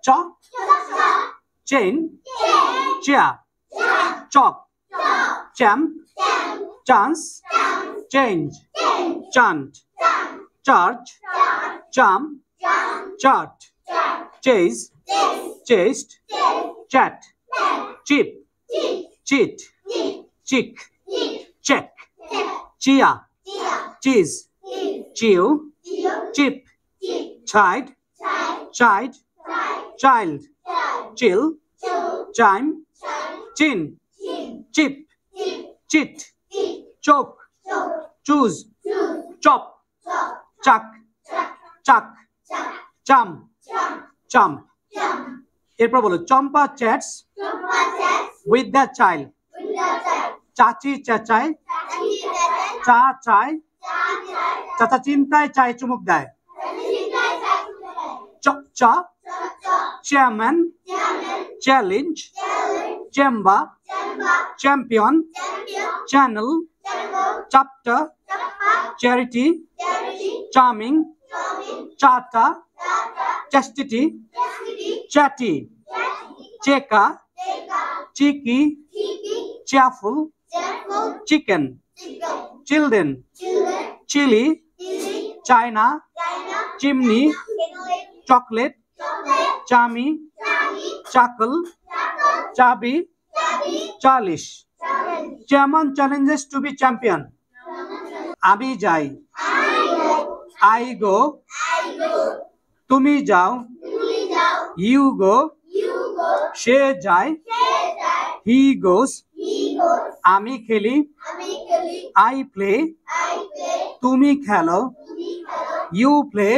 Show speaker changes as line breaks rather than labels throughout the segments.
Chop, chain, chair, chop, champ, chance, change, chant, charge, charm, chart, chase, chased, chat, chip, cheat, chick, check, chia, cheese, chew, chip, chide, chide, child, chill, chime, chin, chip, chit, choke, choose, chop, chuck, chuck, chum, chump. এরপর বলো চম্পা chats with the child. চাচি চেঁচায়, চা চায়, চাচা চিন্তায় চায় চুমুক দেয়। চা chairman, challenge, chamber, champion, channel, chapter, charity, charming, চাটা, chastity, chatty, cheka, cheeky, cheerful, chicken, children, chili, china, chimney, chocolate, chummy, chuckle, chubby, childish. Chairman challenges to be champion. আমি যাই, I go, তুমি যাও, you go, সে যায়, he goes, আমি খেলি, I play, তুমি খেলো, you play,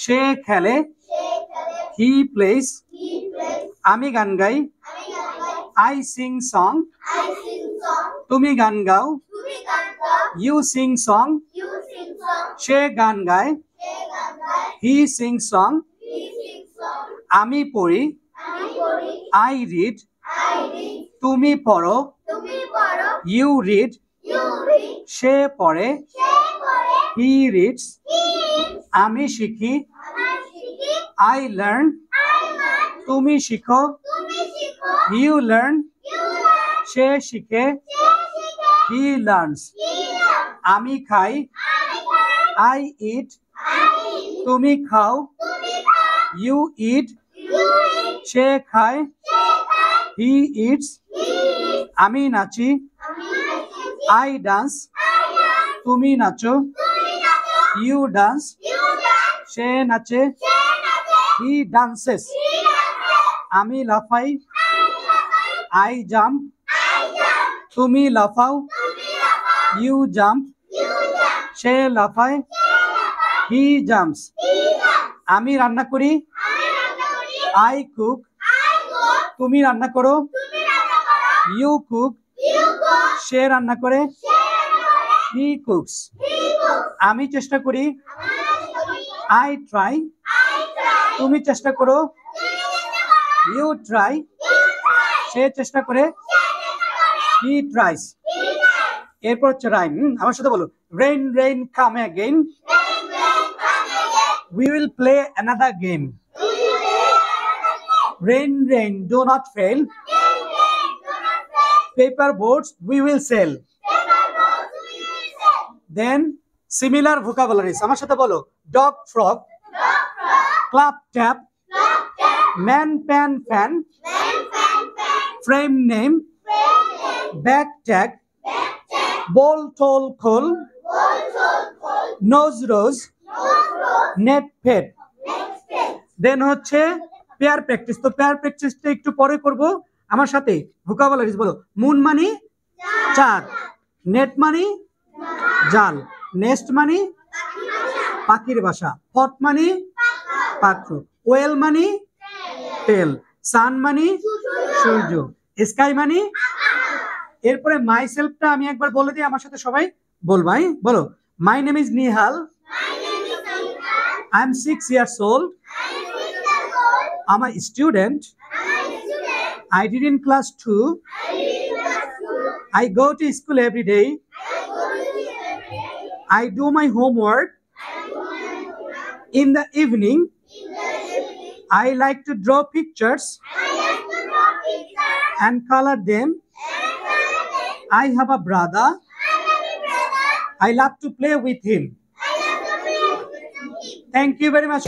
সে খেলে, he plays, আমি গান গাই, I sing song, তুমি গান গাও, you sing song, সে গান গায়, he sings song, আমি পড়ি, I read, তুমি পড়ো, you read, সে পড়ে, he reads, আমি শিখি, I learn, তুমি শিখো, you learn, সে শিখে, he learns, আমি খাই, I eat, তুমি খাও, you eat, সে খায়, he eats, আমি নাচি, I dance, তুমি নাচো, you dance, সে নাচে, he dances, আমি লাফাই, I jump, তুমি লাফাও, you jump, সে লাফায়, he jumps, আমি রান্না করি, I cook, তুমি রান্না করো, you cook, সে রান্না করে, he cooks, আমি চেষ্টা করি, I try, তুমি চেষ্টা করো, you try, সে চেষ্টা করে, he tries. এরপর হচ্ছে রাইম, আমার সাথে বলো, rain rain come again, we will play another game, rain rain do not fail, paper boats we will sell. Then similar vocabularies, আমার সাথে বলো, dog frog, clap tap, man pan fan, frame name, back tag, ball toll call, nose rose, net pet. দেন হচ্ছে pair practice. তো pair প্র্যাকটিসটা একটু পরে করব। আমার সাথে ভোকাবুলারিজ বলো, মুন মানে চাঁদ, নেট মানে জাল, নেস্ট মানে পাখির বাসা, পট মানে পাত্র, ওয়েল মানে তেল, সান মানে সূর্য, স্কাই মানে। এরপরে মাই সেলফটা আমি একবার বলে দিই, আমার সাথে সবাই বলবাই। বলো, my name is Nihal, I am 6 years old, I'm a student, I did in class 2, I go to school every day, I do my homework, in the evening I like to draw pictures and color them. I have a brother. I love to play with him. Thank you very much.